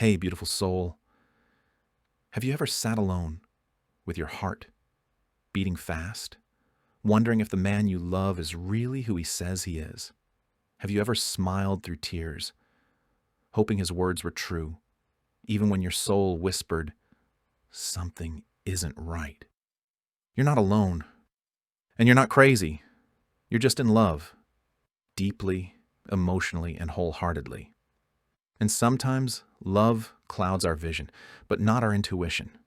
Hey, beautiful soul, have you ever sat alone with your heart beating fast, wondering if the man you love is really who he says he is? Have you ever smiled through tears, hoping his words were true, even when your soul whispered, something isn't right? You're not alone, and you're not crazy. You're just in love, deeply, emotionally, and wholeheartedly. And sometimes love clouds our vision, but not our intuition.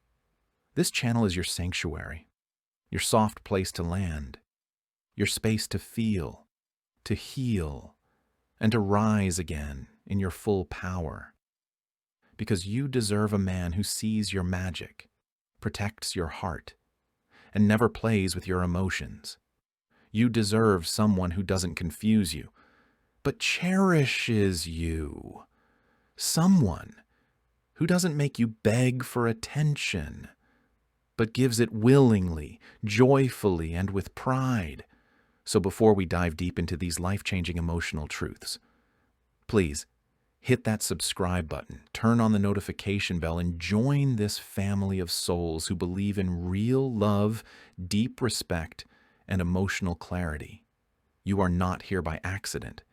This channel is your sanctuary, your soft place to land, your space to feel, to heal, and to rise again in your full power. Because you deserve a man who sees your magic, protects your heart, and never plays with your emotions. You deserve someone who doesn't confuse you, but cherishes you. Someone who doesn't make you beg for attention, but gives it willingly, joyfully, and with pride. So before we dive deep into these life-changing emotional truths, please hit that subscribe button, turn on the notification bell, and join this family of souls who believe in real love, deep respect, and emotional clarity. You are not here by accident.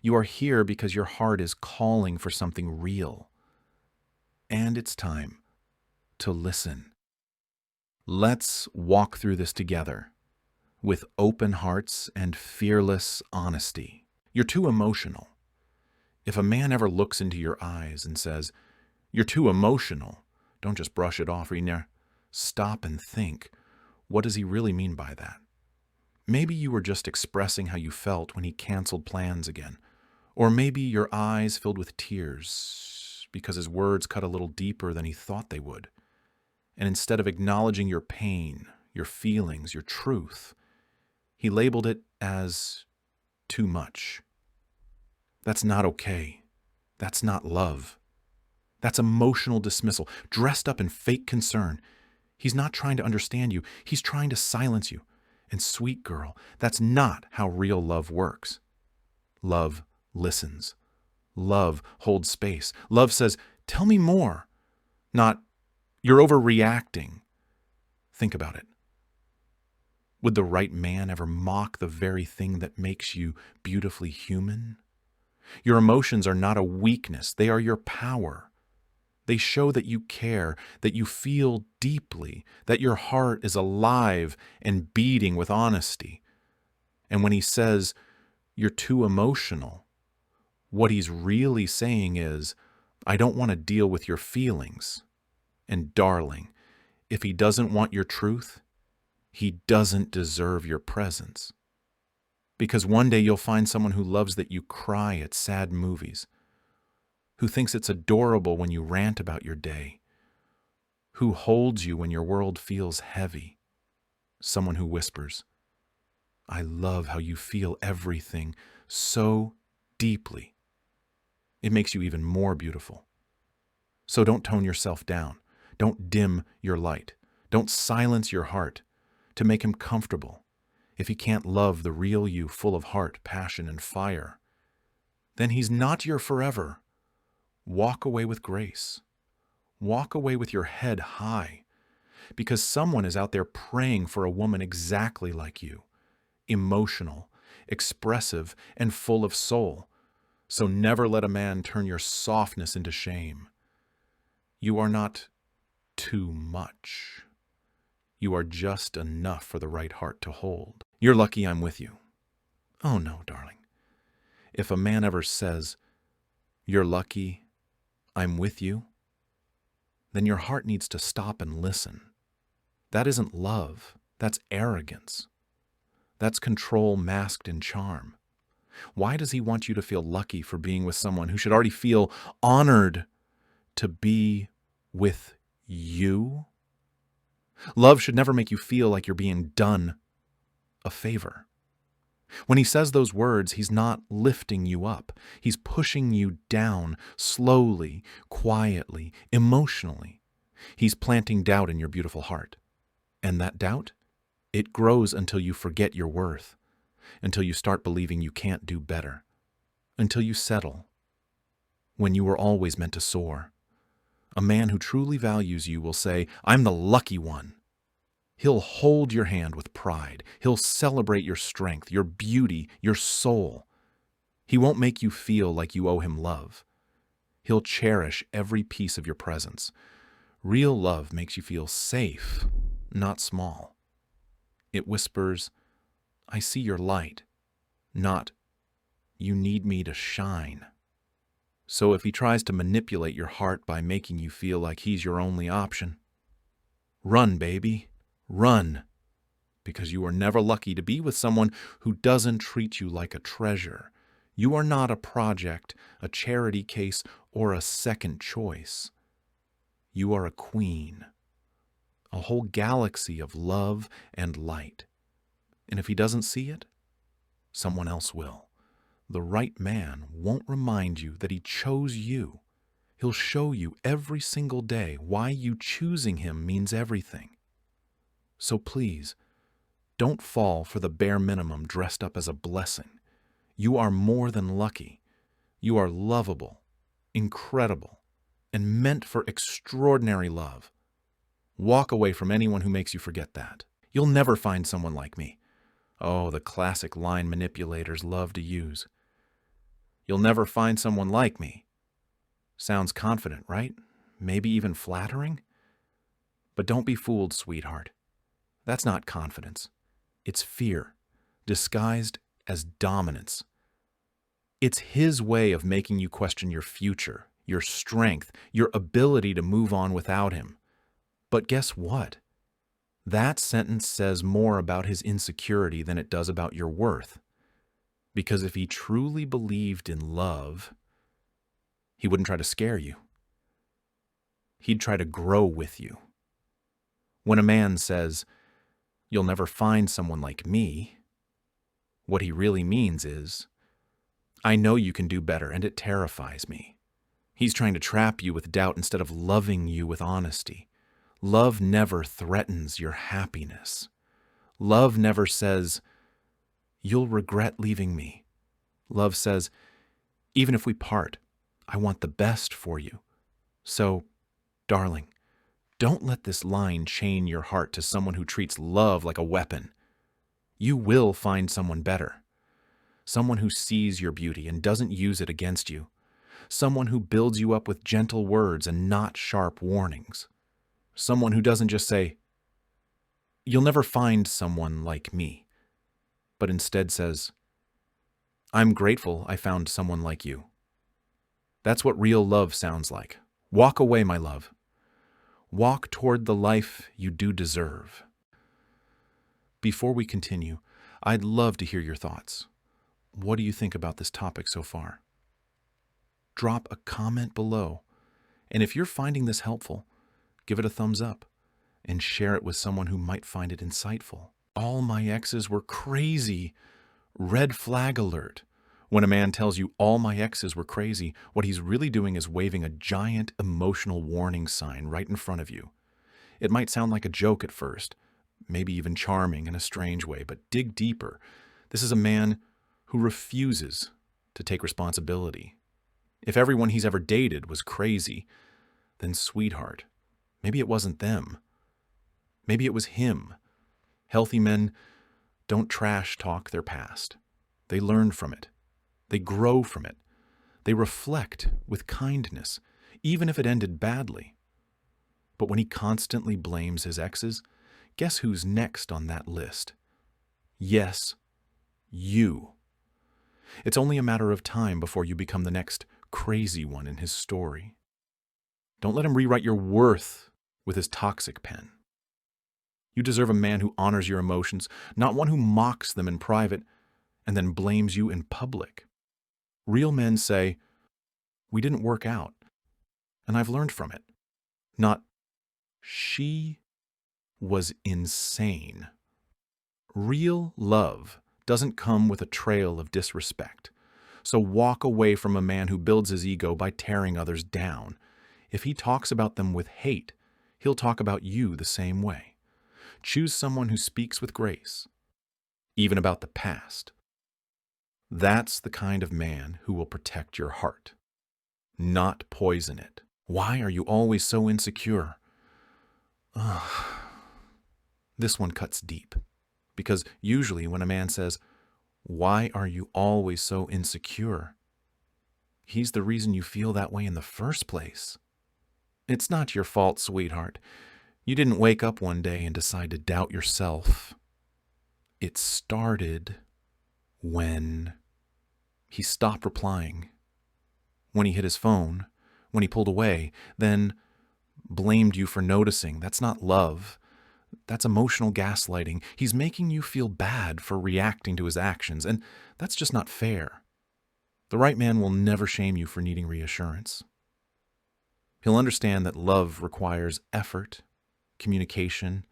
You are here because your heart is calling for something real. And it's time to listen. Let's walk through this together with open hearts and fearless honesty. You're too emotional. If a man ever looks into your eyes and says, "You're too emotional," don't just brush it off. Stop and think. What does he really mean by that? Maybe you were just expressing how you felt when he canceled plans again. Or maybe your eyes filled with tears because his words cut a little deeper than he thought they would. And instead of acknowledging your pain, your feelings, your truth, he labeled it as too much. That's not okay. That's not love. That's emotional dismissal, dressed up in fake concern. He's not trying to understand you. He's trying to silence you. And sweet girl, that's not how real love works. Love listens. Love holds space. Love says, "Tell me more." Not, "You're overreacting." Think about it. Would the right man ever mock the very thing that makes you beautifully human? Your emotions are not a weakness. They are your power. They show that you care, that you feel deeply, that your heart is alive and beating with honesty. And when he says, "You're too emotional," what he's really saying is, "I don't want to deal with your feelings." And darling, if he doesn't want your truth, he doesn't deserve your presence. Because one day you'll find someone who loves that you cry at sad movies, who thinks it's adorable when you rant about your day, who holds you when your world feels heavy, someone who whispers, "I love how you feel everything so deeply." It makes you even more beautiful. So don't tone yourself down. Don't dim your light. Don't silence your heart to make him comfortable. If he can't love the real you full of heart, passion, and fire, then he's not your forever. Walk away with grace. Walk away with your head high, because someone is out there praying for a woman exactly like you, emotional, expressive, and full of soul. So never let a man turn your softness into shame. You are not too much. You are just enough for the right heart to hold. You're lucky I'm with you. Oh no, darling. If a man ever says, "You're lucky I'm with you," then your heart needs to stop and listen. That isn't love. That's arrogance. That's control masked in charm. Why does he want you to feel lucky for being with someone who should already feel honored to be with you? Love should never make you feel like you're being done a favor. When he says those words, he's not lifting you up. He's pushing you down slowly, quietly, emotionally. He's planting doubt in your beautiful heart. And that doubt, it grows until you forget your worth, until you start believing you can't do better, until you settle when you were always meant to soar. A man who truly values you will say, "I'm the lucky one." He'll hold your hand with pride. He'll celebrate your strength, your beauty, your soul. He won't make you feel like you owe him love. He'll cherish every piece of your presence. Real love makes you feel safe, not small. It whispers, "I see your light," not, "You need me to shine." So if he tries to manipulate your heart by making you feel like he's your only option, run, baby, run, because you are never lucky to be with someone who doesn't treat you like a treasure. You are not a project, a charity case, or a second choice. You are a queen, a whole galaxy of love and light. And if he doesn't see it, someone else will. The right man won't remind you that he chose you. He'll show you every single day why you choosing him means everything. So please, don't fall for the bare minimum dressed up as a blessing. You are more than lucky. You are lovable, incredible, and meant for extraordinary love. Walk away from anyone who makes you forget that. You'll never find someone like me. Oh, the classic line manipulators love to use. You'll never find someone like me. Sounds confident, right? Maybe even flattering? But don't be fooled, sweetheart. That's not confidence. It's fear, disguised as dominance. It's his way of making you question your future, your strength, your ability to move on without him. But guess what? That sentence says more about his insecurity than it does about your worth. Because if he truly believed in love, he wouldn't try to scare you. He'd try to grow with you. When a man says, "You'll never find someone like me," what he really means is, "I know you can do better, and it terrifies me." He's trying to trap you with doubt instead of loving you with honesty. Love never threatens your happiness. Love never says, "You'll regret leaving me." Love says, "Even if we part, I want the best for you. So, darling, don't let this line chain your heart to someone who treats love like a weapon. You will find someone better. Someone who sees your beauty and doesn't use it against you. Someone who builds you up with gentle words and not sharp warnings. Someone who doesn't just say, "You'll never find someone like me," but instead says, "I'm grateful I found someone like you." That's what real love sounds like. Walk away, my love. Walk toward the life you do deserve. Before we continue, I'd love to hear your thoughts. What do you think about this topic so far? Drop a comment below. And if you're finding this helpful, give it a thumbs up and share it with someone who might find it insightful. All my exes were crazy. Red flag alert. When a man tells you all my exes were crazy, what he's really doing is waving a giant emotional warning sign right in front of you. It might sound like a joke at first, maybe even charming in a strange way, but dig deeper. This is a man who refuses to take responsibility. If everyone he's ever dated was crazy, then sweetheart, maybe it wasn't them. Maybe it was him. Healthy men don't trash talk their past. They learn from it. They grow from it. They reflect with kindness, even if it ended badly. But when he constantly blames his exes, guess who's next on that list? Yes, you. It's only a matter of time before you become the next crazy one in his story. Don't let him rewrite your worth with his toxic pen. You deserve a man who honors your emotions, not one who mocks them in private and then blames you in public. Real men say, "We didn't work out, and I've learned from it." Not, "She was insane." Real love doesn't come with a trail of disrespect. So walk away from a man who builds his ego by tearing others down. If he talks about them with hate, he'll talk about you the same way. Choose someone who speaks with grace, even about the past. That's the kind of man who will protect your heart, not poison it. Why are you always so insecure? Ugh. This one cuts deep, because usually when a man says, "Why are you always so insecure?" he's the reason you feel that way in the first place. It's not your fault, sweetheart. You didn't wake up one day and decide to doubt yourself. It started when he stopped replying, when he hit his phone, when he pulled away, then blamed you for noticing. That's not love. That's emotional gaslighting. He's making you feel bad for reacting to his actions, and that's just not fair. The right man will never shame you for needing reassurance. He'll understand that love requires effort, communication,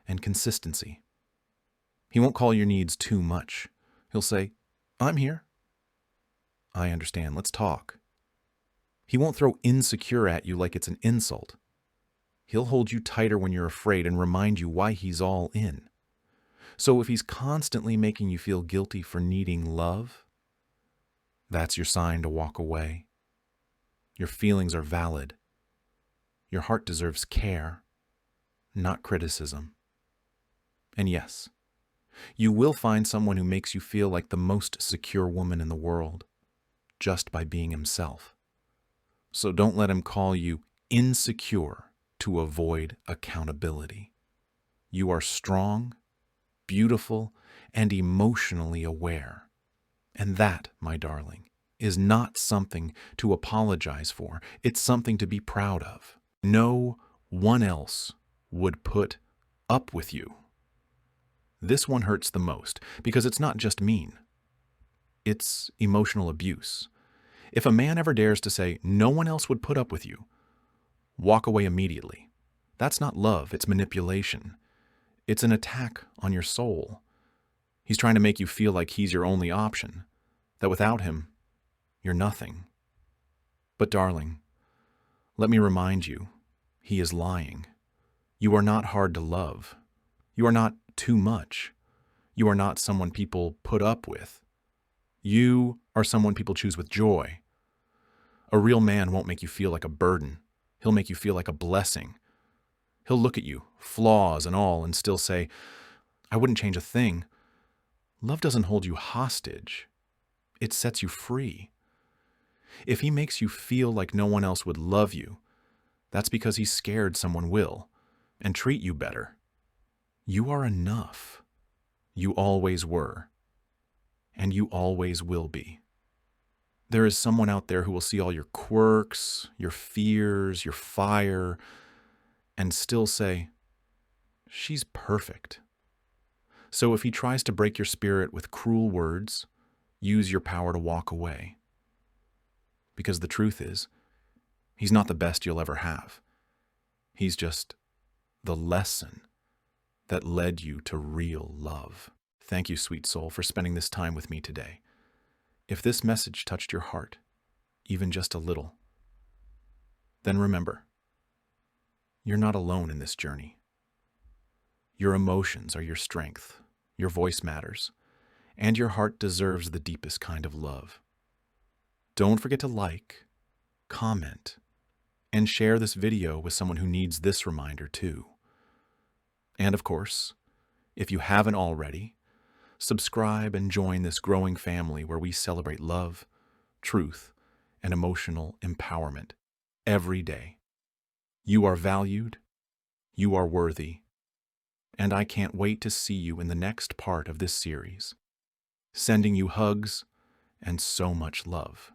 and consistency. He won't call your needs too much. He'll say, "I'm here. I understand. Let's talk." He won't throw insecure at you like it's an insult. He'll hold you tighter when you're afraid and remind you why he's all in. So if he's constantly making you feel guilty for needing love, that's your sign to walk away. Your feelings are valid. Your heart deserves care, not criticism. And yes, you will find someone who makes you feel like the most secure woman in the world, just by being himself. So don't let him call you insecure to avoid accountability. You are strong, beautiful, and emotionally aware. And that, my darling, is not something to apologize for. It's something to be proud of. No one else would put up with you. This one hurts the most because it's not just mean. It's emotional abuse. If a man ever dares to say, "No one else would put up with you," walk away immediately. That's not love, it's manipulation. It's an attack on your soul. He's trying to make you feel like he's your only option, that without him, you're nothing. But darling, let me remind you, he is lying. You are not hard to love. You are not too much. You are not someone people put up with. You are someone people choose with joy. A real man won't make you feel like a burden. He'll make you feel like a blessing. He'll look at you, flaws and all, and still say, "I wouldn't change a thing." Love doesn't hold you hostage. It sets you free. If he makes you feel like no one else would love you, that's because he's scared someone will, and treat you better. You are enough. You always were. And you always will be. There is someone out there who will see all your quirks, your fears, your fire, and still say, "She's perfect." So if he tries to break your spirit with cruel words, use your power to walk away. Because the truth is, he's not the best you'll ever have. He's just the lesson that led you to real love. Thank you, sweet soul, for spending this time with me today. If this message touched your heart, even just a little, then remember, you're not alone in this journey. Your emotions are your strength, your voice matters, and your heart deserves the deepest kind of love. Don't forget to like, comment, and share this video with someone who needs this reminder too. And of course, if you haven't already, subscribe and join this growing family where we celebrate love, truth, and emotional empowerment every day. You are valued, you are worthy, and I can't wait to see you in the next part of this series. Sending you hugs and so much love.